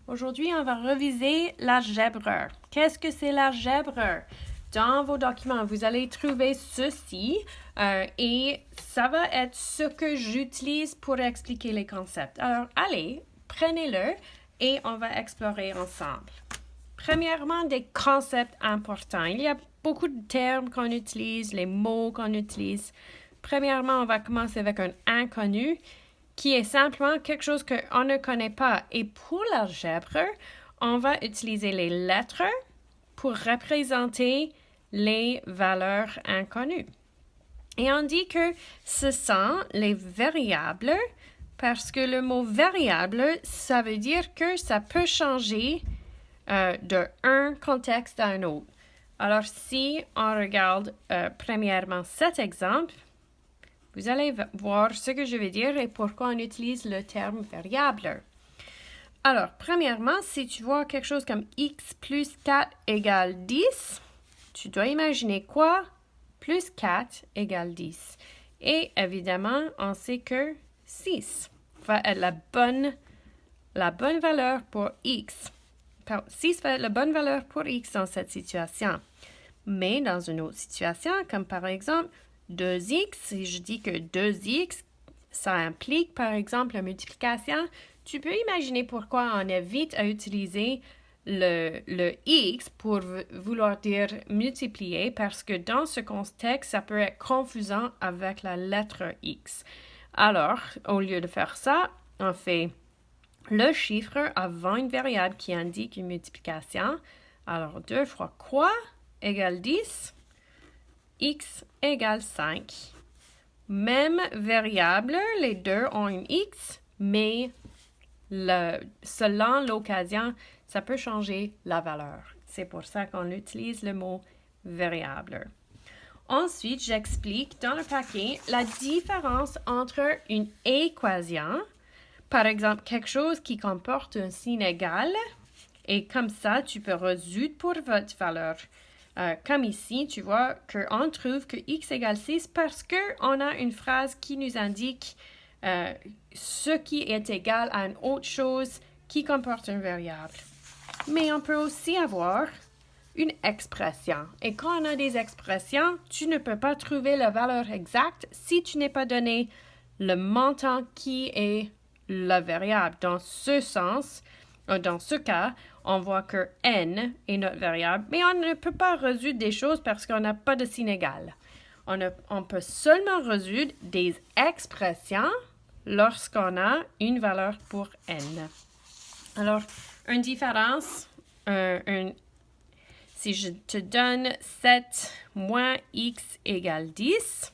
Aujourd'hui, on va reviser l'algèbre. Qu'est-ce que c'est l'algèbre? Dans vos documents, vous allez trouver ceci et ça va être ce que j'utilise pour expliquer les concepts. Alors, allez, prenez-le et on va explorer ensemble. Premièrement, des concepts importants. Il y a beaucoup de termes qu'on utilise, les mots qu'on utilise. Premièrement, on va commencer avec un inconnu qui est simplement quelque chose qu'on ne connaît pas. Et pour l'algèbre, on va utiliser les lettres pour représenter les valeurs inconnues. Et on dit que ce sont les variables parce que le mot variable, ça veut dire que ça peut changer d'un contexte à un autre. Alors, si on regarde premièrement cet exemple, vous allez voir ce que je vais dire et pourquoi on utilise le terme variable. Alors, premièrement, si tu vois quelque chose comme x plus 4 égale 10, tu dois imaginer quoi? Plus 4 égale 10. Et évidemment, on sait que 6 va être la bonne valeur pour x. 6 va être la bonne valeur pour x dans cette situation. Mais dans une autre situation, comme par exemple 2x, si je dis que 2x, ça implique par exemple la multiplication, tu peux imaginer pourquoi on évite à utiliser le x pour vouloir dire multiplier, parce que dans ce contexte, ça peut être confusant avec la lettre x. Alors, au lieu de faire ça, on fait le chiffre avant une variable qui indique une multiplication. Alors, 2 fois quoi égale 10? X égale 5. Même variable, les deux ont une x, mais selon l'occasion, ça peut changer la valeur. C'est pour ça qu'on utilise le mot variable. Ensuite, j'explique dans le paquet la différence entre une équation, par exemple quelque chose qui comporte un signe égal, et comme ça, tu peux résoudre pour votre valeur. Comme ici, tu vois qu'on trouve que x égale 6 parce qu'on a une phrase qui nous indique ce qui est égal à une autre chose qui comporte une variable. Mais on peut aussi avoir une expression. Et quand on a des expressions, tu ne peux pas trouver la valeur exacte si tu n'es pas donné le montant qui est la variable. Dans ce sens, dans ce cas, on voit que n est notre variable, mais on ne peut pas résoudre des choses parce qu'on n'a pas de signe égal. On peut seulement résoudre des expressions lorsqu'on a une valeur pour n. Alors, une différence, si je te donne 7 moins x égale 10,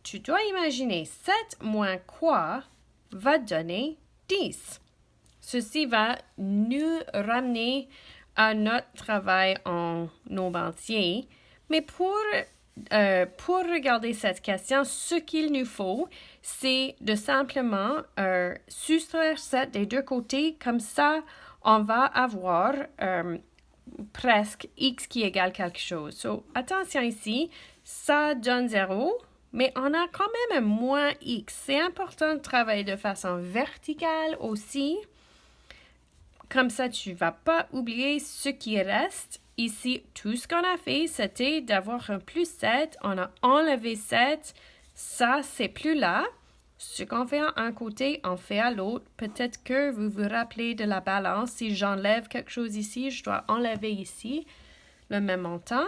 tu dois imaginer 7 moins quoi va donner 10. Ceci va nous ramener à notre travail en nombre entier. Mais pour regarder cette question, ce qu'il nous faut, c'est de simplement soustraire 7 des deux côtés. Comme ça, on va avoir presque x qui égale quelque chose. So, attention ici, ça donne 0. Mais on a quand même un moins x. C'est important de travailler de façon verticale aussi. Comme ça, tu ne vas pas oublier ce qui reste. Ici, tout ce qu'on a fait, c'était d'avoir un plus 7. On a enlevé 7. Ça, c'est plus là. Ce qu'on fait à un côté, on fait à l'autre. Peut-être que vous vous rappelez de la balance. Si j'enlève quelque chose ici, je dois enlever ici le même montant.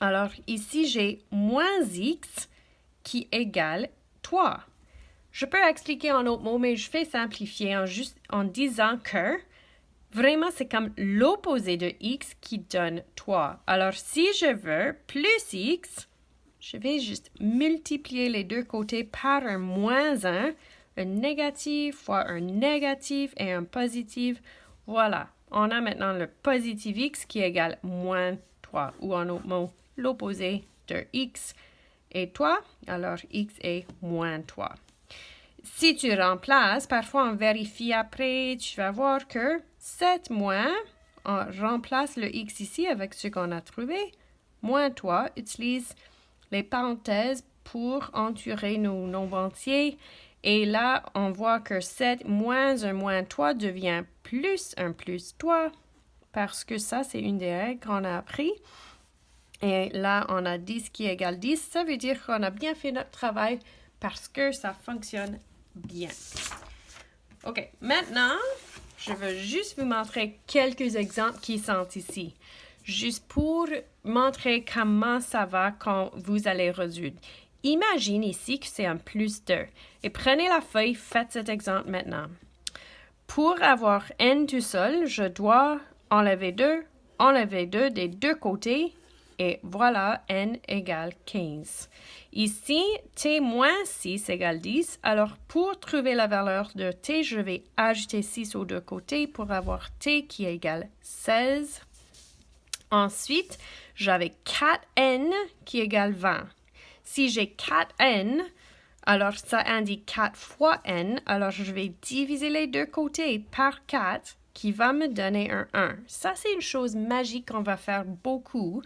Alors, ici, j'ai moins x qui égale 3. Je peux expliquer en autres mots, mais je vais simplifier en disant que vraiment, c'est comme l'opposé de x qui donne 3. Alors, si je veux plus x, je vais juste multiplier les deux côtés par un moins 1, un négatif fois un négatif et un positif. Voilà, on a maintenant le positif x qui égale moins 3, ou en autres mots, l'opposé de x et 3, alors x est moins 3. Si tu remplaces, parfois on vérifie après, tu vas voir que 7 moins, on remplace le x ici avec ce qu'on a trouvé. Moins 3, utilise les parenthèses pour entourer nos nombres entiers. Et là, on voit que 7 moins 1 moins 3 devient plus 1 plus 3, parce que ça, c'est une des règles qu'on a appris. Et là, on a 10 qui égale 10. Ça veut dire qu'on a bien fait notre travail parce que ça fonctionne bien. OK, maintenant, je veux juste vous montrer quelques exemples qui sont ici. Juste pour montrer comment ça va quand vous allez résoudre. Imagine ici que c'est un plus 2. Et prenez la feuille, faites cet exemple maintenant. Pour avoir n tout seul, je dois enlever 2 des deux côtés. Et voilà, n égale 15. Ici, t moins 6 égale 10. Alors, pour trouver la valeur de t, je vais ajouter 6 aux deux côtés pour avoir t qui égale 16. Ensuite, j'avais 4n qui égale 20. Si j'ai 4n, alors ça indique 4 fois n. Alors, je vais diviser les deux côtés par 4 qui va me donner un 1. Ça, c'est une chose magique qu'on va faire beaucoup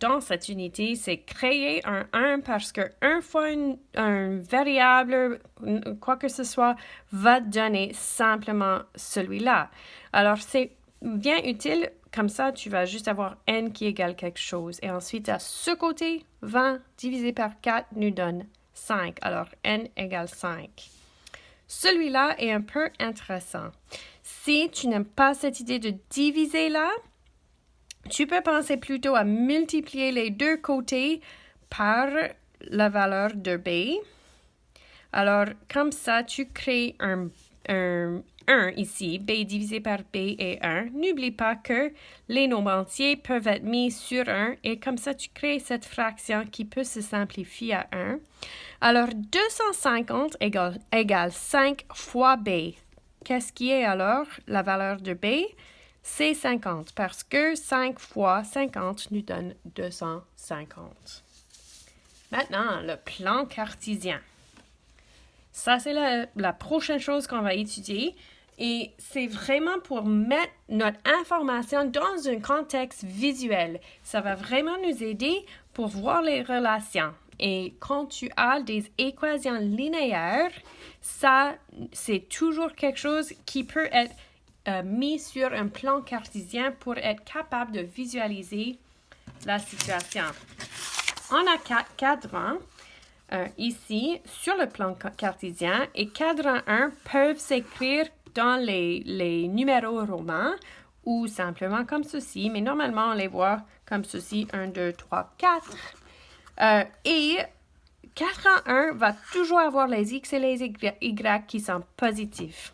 dans cette unité, c'est créer un 1 parce que 1 fois un variable, quoi que ce soit, va donner simplement celui-là. Alors, c'est bien utile. Comme ça, tu vas juste avoir n qui égale quelque chose. Et ensuite, à ce côté, 20 divisé par 4 nous donne 5. Alors, n égale 5. Celui-là est un peu intéressant. Si tu n'aimes pas cette idée de diviser là, tu peux penser plutôt à multiplier les deux côtés par la valeur de b. Alors, comme ça, tu crées un 1 ici. b divisé par b est 1. N'oublie pas que les nombres entiers peuvent être mis sur 1 et comme ça, tu crées cette fraction qui peut se simplifier à 1. Alors, 250 égale 5 fois b. Qu'est-ce qui est alors la valeur de b? C'est 50 parce que 5 fois 50 nous donne 250. Maintenant, le plan cartésien. Ça, c'est la prochaine chose qu'on va étudier et c'est vraiment pour mettre notre information dans un contexte visuel. Ça va vraiment nous aider pour voir les relations. Et quand tu as des équations linéaires, ça, c'est toujours quelque chose qui peut être mis sur un plan cartésien pour être capable de visualiser la situation. On a 4 cadrans ici sur le plan cartésien et cadran 1 peuvent s'écrire dans les numéros romains ou simplement comme ceci, mais normalement on les voit comme ceci, 1, 2, 3, 4. Et cadran 1 va toujours avoir les x et les y qui sont positifs.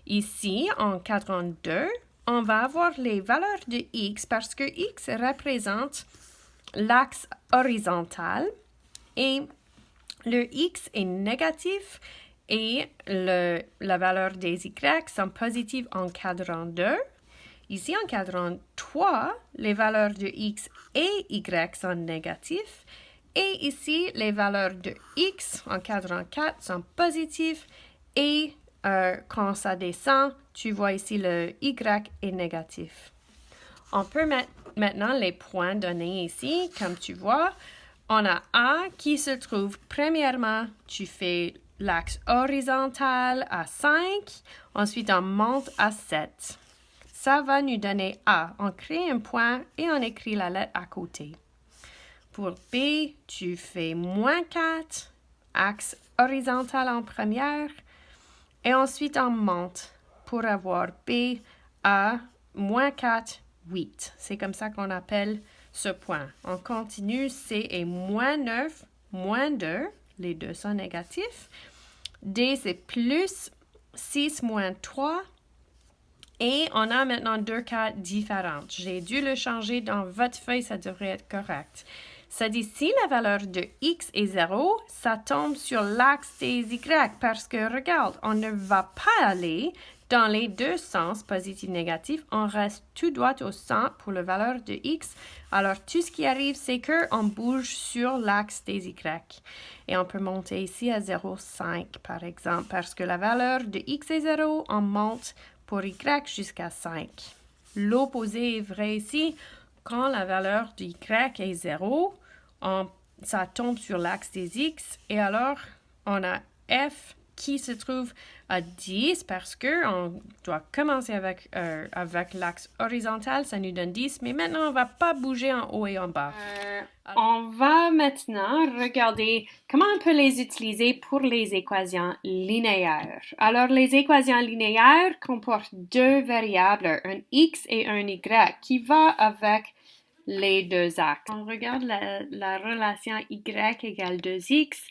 Ici, en cadran 2, on va avoir les valeurs de x parce que x représente l'axe horizontal et le x est négatif et la valeur des y sont positives en cadran 2. Ici, en cadran 3, les valeurs de x et y sont négatives. Et ici, les valeurs de x en cadran 4 sont positives et quand ça descend, tu vois ici le y est négatif. On peut mettre maintenant les points donnés ici. Comme tu vois, on a A qui se trouve, premièrement, tu fais l'axe horizontal à 5. Ensuite, on monte à 7. Ça va nous donner A. On crée un point et on écrit la lettre à côté. Pour B, tu fais moins 4, axe horizontal en première. Et ensuite, on monte pour avoir B à moins 4, 8. C'est comme ça qu'on appelle ce point. On continue, C est moins 9, moins 2. Les deux sont négatifs. D, c'est plus 6, moins 3. Et on a maintenant deux cas différents. J'ai dû le changer dans votre feuille, ça devrait être correct. Ça dit si la valeur de x est 0, ça tombe sur l'axe des y parce que, regarde, on ne va pas aller dans les deux sens, positif-négatif. On reste tout droit au centre pour la valeur de x. Alors, tout ce qui arrive, c'est qu'on bouge sur l'axe des y. Et on peut monter ici à 0,5 par exemple, parce que la valeur de x est 0, on monte pour y jusqu'à 5. L'opposé est vrai ici. Quand la valeur de y est 0, ça tombe sur l'axe des x et alors on a f qui se trouve à 10 parce qu'on doit commencer avec l'axe horizontal, ça nous donne 10, mais maintenant on va pas bouger en haut et en bas. On va maintenant regarder comment on peut les utiliser pour les équations linéaires. Alors, les équations linéaires comportent deux variables, un x et un y, qui va avec les deux axes. On regarde la relation y égale 2x.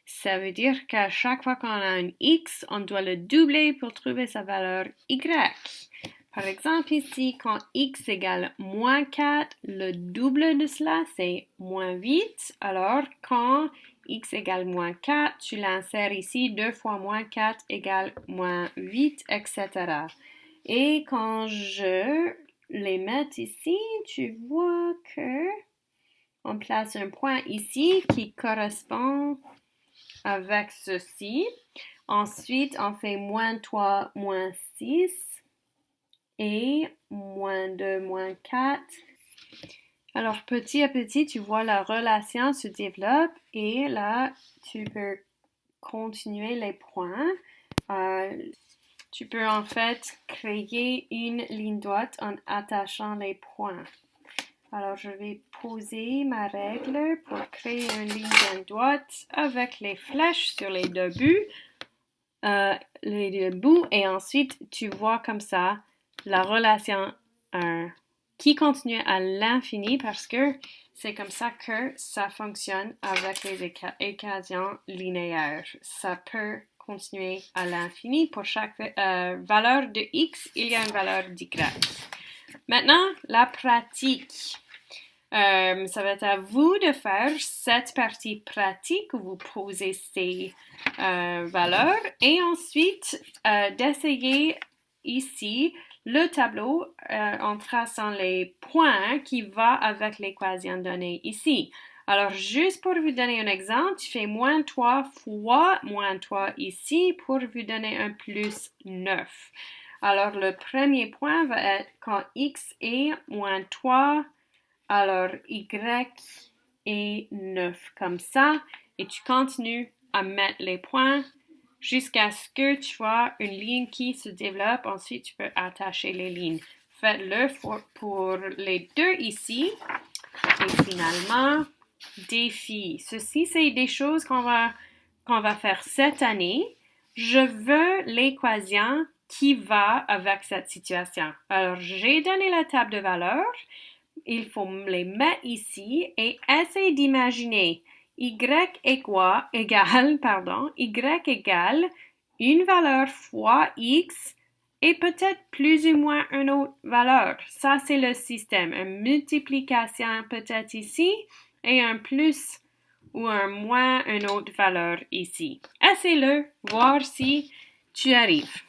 Ça veut dire qu'à chaque fois qu'on a un x, on doit le doubler pour trouver sa valeur y. Par exemple, ici, quand x égale moins 4, le double de cela, c'est moins 8. Alors, quand x égale moins 4, tu l'insères ici, 2 fois moins 4 égale moins 8, etc. Et quand je les mets ici, tu vois que on place un point ici qui correspond avec ceci. Ensuite, on fait moins 3, moins 6 et moins 2, moins 4. Alors, petit à petit, tu vois la relation se développe et là, tu peux continuer les points. Tu peux en fait créer une ligne droite en attachant les points. Alors, je vais poser ma règle pour créer une ligne droite avec les flèches sur les deux bouts, et ensuite, tu vois comme ça la relation qui continue à l'infini parce que c'est comme ça que ça fonctionne avec les équations linéaires. Ça peut continuer à l'infini. Pour chaque valeur de x, il y a une valeur d'y. Maintenant, la pratique. Ça va être à vous de faire cette partie pratique où vous posez ces valeurs et ensuite d'essayer ici le tableau en traçant les points qui va avec l'équation donnée ici. Alors, juste pour vous donner un exemple, tu fais moins 3 fois moins 3 ici pour vous donner un plus 9. Alors, le premier point va être quand x est moins 3, alors y est 9 comme ça, et tu continues à mettre les points jusqu'à ce que tu vois une ligne qui se développe. Ensuite, tu peux attacher les lignes. Faites-le pour les deux ici. Et finalement, défi. Ceci, c'est des choses qu'on va faire cette année. Je veux l'équation qui va avec cette situation. Alors, j'ai donné la table de valeurs. Il faut les mettre ici et essayer d'imaginer y égale une valeur fois x et peut-être plus ou moins une autre valeur. Ça, c'est le système. Une multiplication peut-être ici et un plus ou un moins une autre valeur ici. Essaye-le, voir si tu arrives.